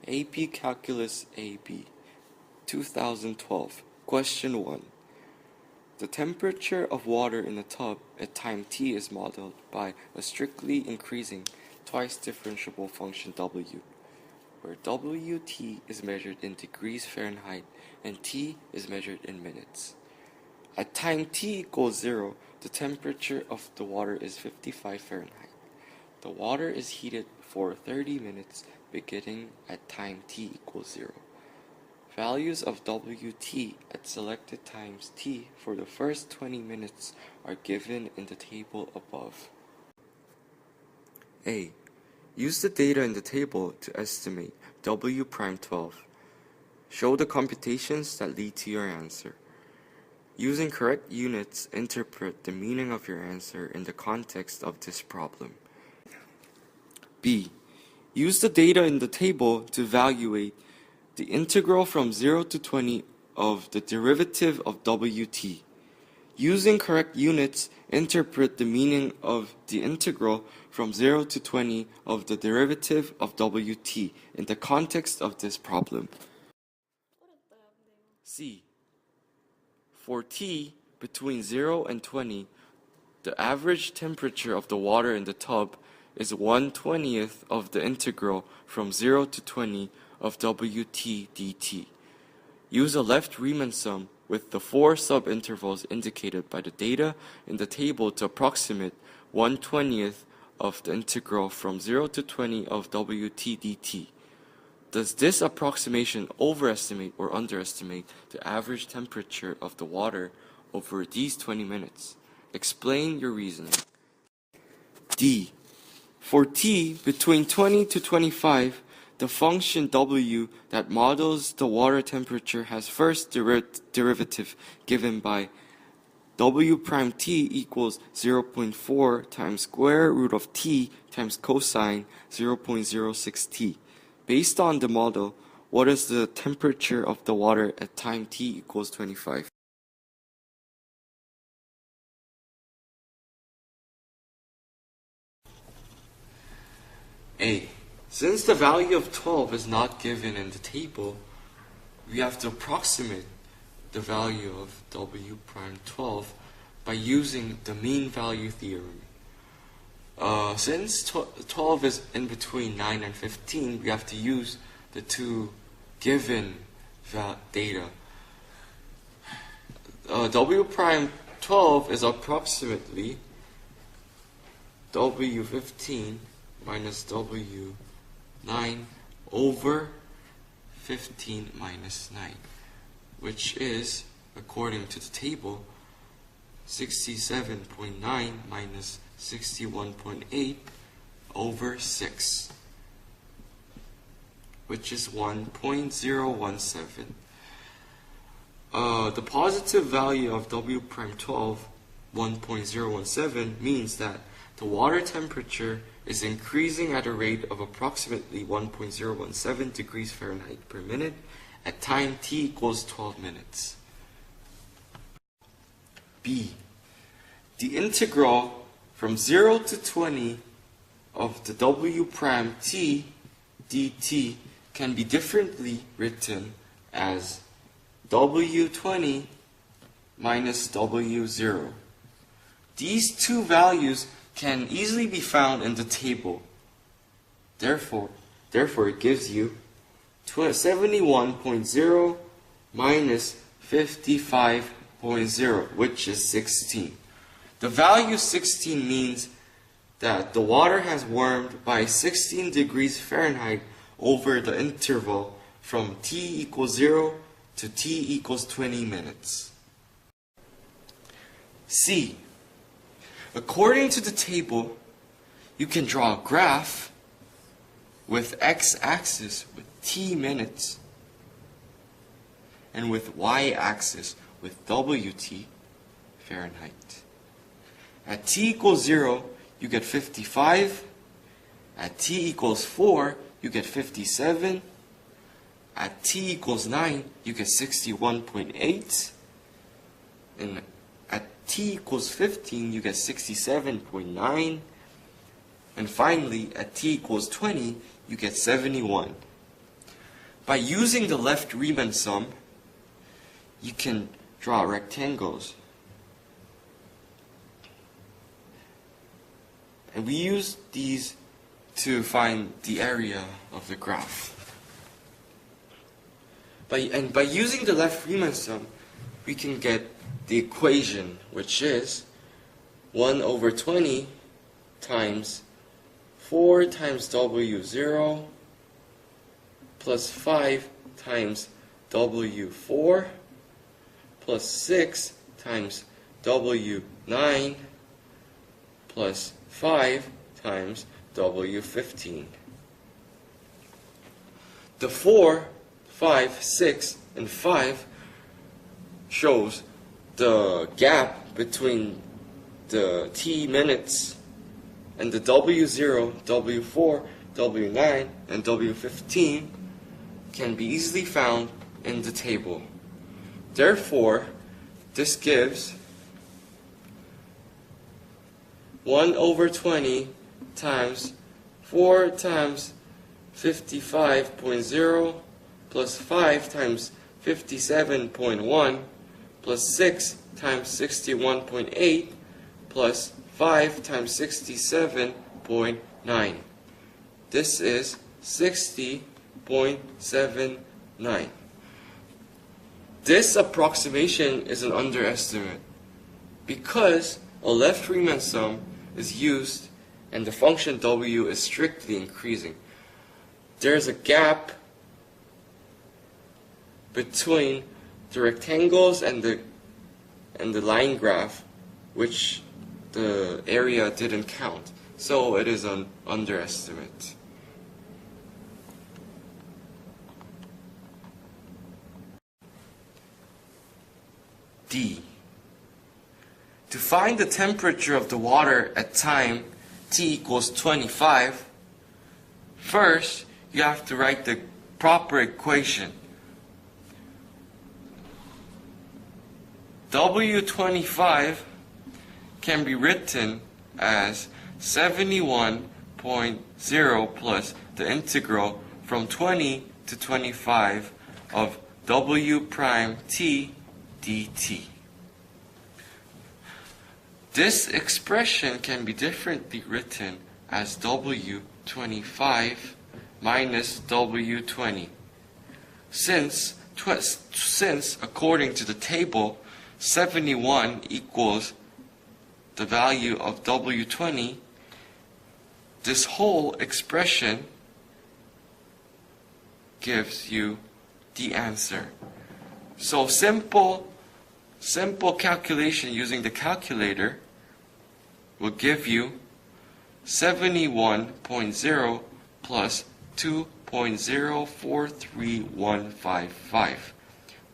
AP Calculus AB 2012. Question 1. The temperature of water in a tub at time t is modeled by a strictly increasing twice differentiable function W, where Wt is measured in degrees Fahrenheit and T is measured in minutes. At time t equals 0, the temperature of the water is 55 Fahrenheit. The water is heated for 30 minutes beginning at time t equals 0. Values of Wt at selected times t for the first 20 minutes are given in the table above. A. Use the data in the table to estimate W'12. Show the computations that lead to your answer. Using correct units, interpret the meaning of your answer in the context of this problem. B. Use the data in the table to evaluate the integral from 0 to 20 of the derivative of Wt. Using correct units, interpret the meaning of the integral from 0 to 20 of the derivative of Wt in the context of this problem. C. For t between 0 and 20, the average temperature of the water in the tub is 1/20th of the integral from 0 to 20 of Wt dt. Use a left Riemann sum with the 4 subintervals indicated by the data in the table to approximate 1/20th of the integral from 0 to 20 of Wt dt. Does this approximation overestimate or underestimate the average temperature of the water over these 20 minutes? Explain your reasoning. D. For t between 20 to 25, the function w that models the water temperature has first derivative given by w prime t equals 0.4 times square root of t times cosine 0.06 t. Based on the model, what is the temperature of the water at time t equals 25? A. Since the value of 12 is not given in the table, we have to approximate the value of W prime 12 by using the mean value theorem. Since 12 is in between 9 and 15, we have to use the two given data. W prime 12 is approximately W15 minus W9 over 15 minus 9, which is, according to the table, 67.9 minus 61.8 over 6, which is 1.017. The positive value of W prime 12, 1.017, means that the water temperature is increasing at a rate of approximately 1.017 degrees Fahrenheit per minute at time t equals 12 minutes. B. The integral from 0 to 20 of the W prime t dt can be differently written as W20 minus W0. These two values can easily be found in the table. Therefore it gives you 71.0 minus 55.0, which is 16. The value 16 means that the water has warmed by 16 degrees Fahrenheit over the interval from t equals 0 to t equals 20 minutes. C. According to the table, you can draw a graph with x-axis with t minutes and with y-axis with Wt Fahrenheit. At t equals 0, you get 55. At t equals 4, you get 57. At t equals 9, you get 61.8. And at t equals 15, you get 67.9. And finally, at t equals 20, you get 71. By using the left Riemann sum, you can draw rectangles. And we use these to find the area of the graph. By using the left Riemann sum, we can get the equation, which is 1 over 20 times 4 times W0 plus 5 times W4 plus 6 times W9 plus 5 times W15. The 4, 5, 6, and 5 shows the gap between the t minutes and the W0, W4, W9, and W15 can be easily found in the table. Therefore, this gives 1 over 20 times 4 times 55.0 plus 5 times 57.1 plus 6 times 61.8 plus 5 times 67.9. This is 60.79. This approximation is an underestimate because a left Riemann sum is used and the function w is strictly increasing. There's a gap between the rectangles and the line graph, which the area didn't count. So it is an underestimate. D. To find the temperature of the water at time t equals 25, first you have to write the proper equation. W25 can be written as 71.0 plus the integral from 20 to 25 of W prime t dt. This expression can be differently written as W25 minus W20. Since according to the table, 71 equals the value of W20, this whole expression gives you the answer. So simple calculation using the calculator will give you 71.0 plus 2.043155,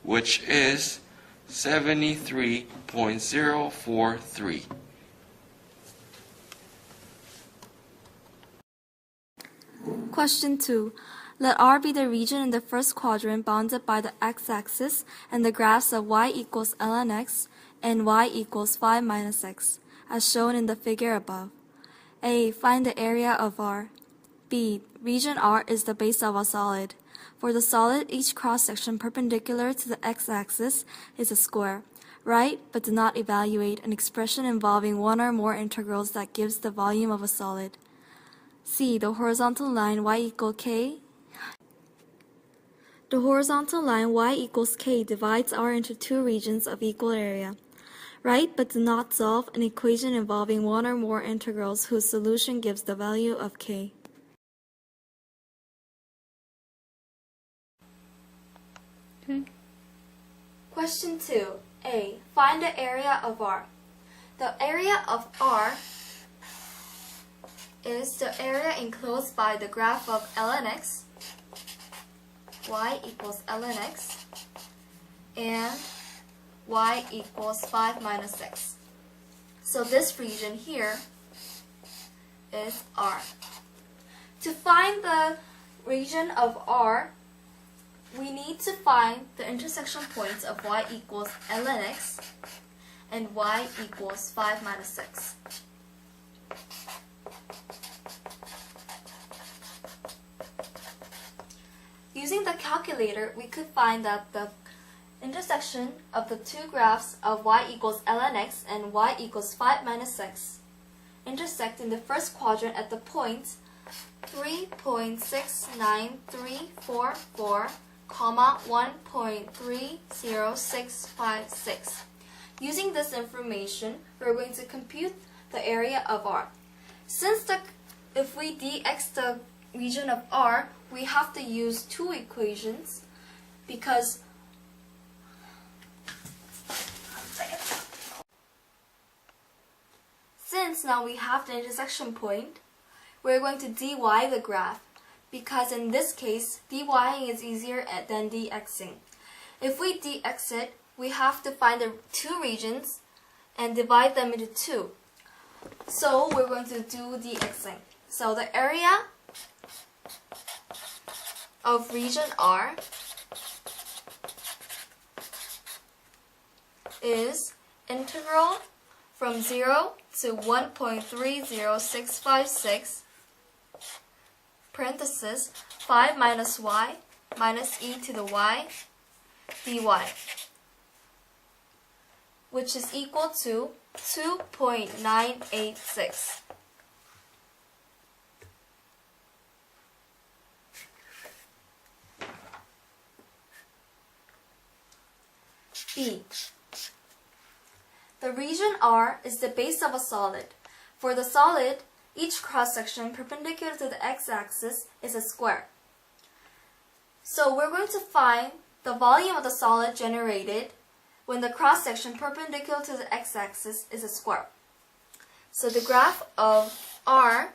which is 73.043. Question 2. Let R be the region in the first quadrant bounded by the x-axis and the graphs of y equals ln x and y equals 5 minus x, as shown in the figure above. A. Find the area of R. B. Region R is the base of a solid. For the solid, each cross-section perpendicular to the x-axis is a square. Write, but do not evaluate, an expression involving one or more integrals that gives the volume of a solid. C. The horizontal line y equals k. The horizontal line y equals k divides R into two regions of equal area. Write, but do not solve, an equation involving one or more integrals whose solution gives the value of k. Okay. Question 2. A. Find the area of R. The area of R is the area enclosed by the graph of ln x, y equals ln x, and y equals 5 minus x. So this region here is R. To find the region of R, we need to find the intersection points of y equals ln x and y equals 5 minus x. Using the calculator, we could find that the intersection of the two graphs of y equals ln x and y equals 5 minus x intersect in the first quadrant at the point 3.69344, 1.30656. Using this information, we're going to compute the area of R. If we dx the region of R, we have to use two equations because since now we have the intersection point, we're going to dy the graph because in this case, dying is easier than dxing. If we dx it, we have to find the two regions and divide them into two. So we're going to do dxing. So the area of region R is integral from 0 to 1.30656 parenthesis 5 minus y minus e to the y dy, which is equal to 2.986. B. The region R is the base of a solid. For the solid, each cross-section perpendicular to the x-axis is a square. So we're going to find the volume of the solid generated when the cross-section perpendicular to the x-axis is a square. So the graph of R,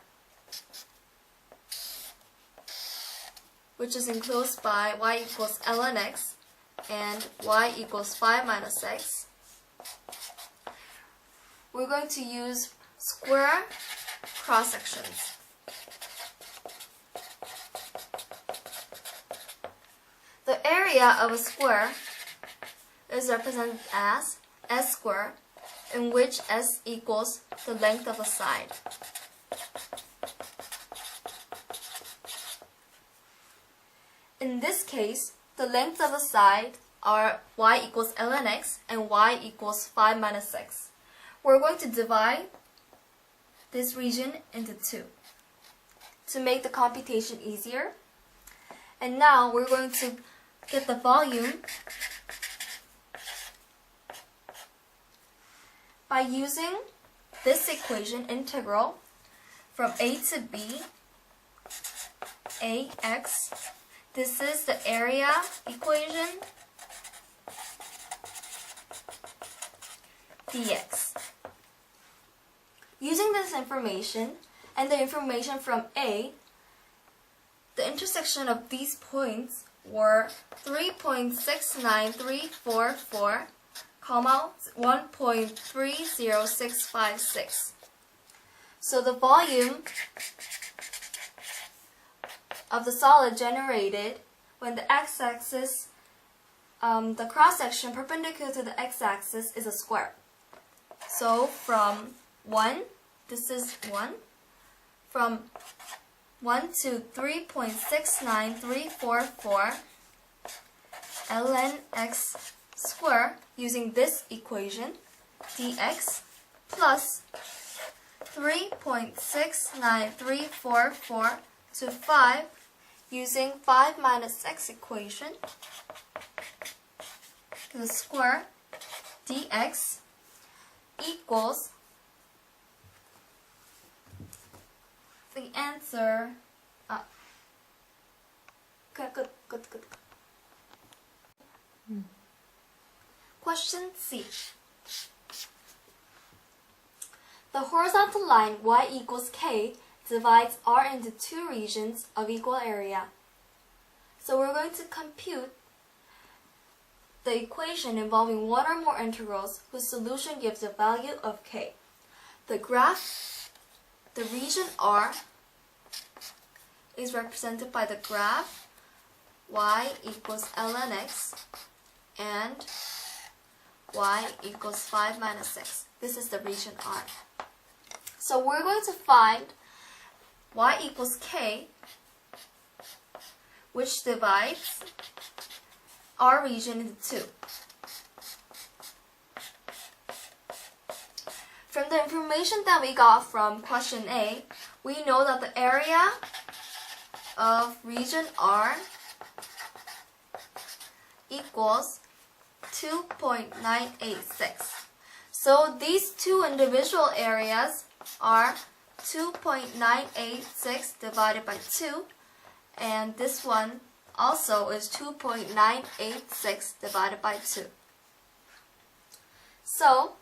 which is enclosed by y equals ln x and y equals 5 minus x, we're going to use square cross-sections. The area of a square is represented as s squared, in which s equals the length of the side. In this case, the length of the side are y equals ln x and y equals 5 minus x. We're going to divide this region into two to make the computation easier. And now we're going to get the volume by using this equation, integral from a to b ax. This is the area equation dx. Using this information and the information from A, the intersection of these points were 3.69344, 1.30656. So the volume of the solid generated when the x-axis, the cross-section perpendicular to the x-axis is a square. So from 1, this is 1, from 1 to 3.69344 ln x squared using this equation dx plus 3.69344 to 5 using 5 minus x equation to the square dx equals the answer. Good. Question C. The horizontal line y equals k divides R into two regions of equal area. So we're going to compute the equation involving one or more integrals whose solution gives the value of k. The graph, the region R, is represented by the graph y equals ln x and y equals 5 minus x. This is the region R. So we're going to find y equals k which divides our region into two. From the information that we got from question A, we know that the area of region R equals 2.986. So these two individual areas are 2.986 divided by 2, and this one also is 2.986 divided by 2. So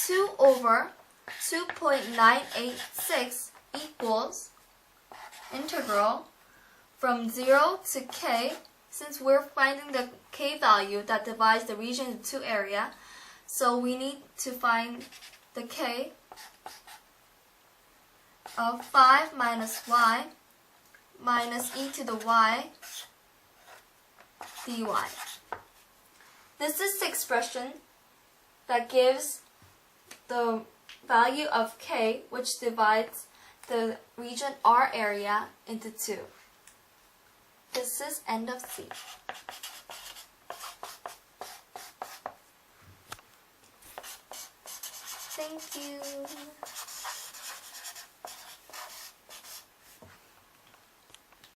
2 over 2.986 equals integral from 0 to k. Since we're finding the k value that divides the region into two areas, so we need to find the k of 5 minus y minus e to the y dy. This is the expression that gives the value of k, which divides the region R area into two. This is end of C. Thank you.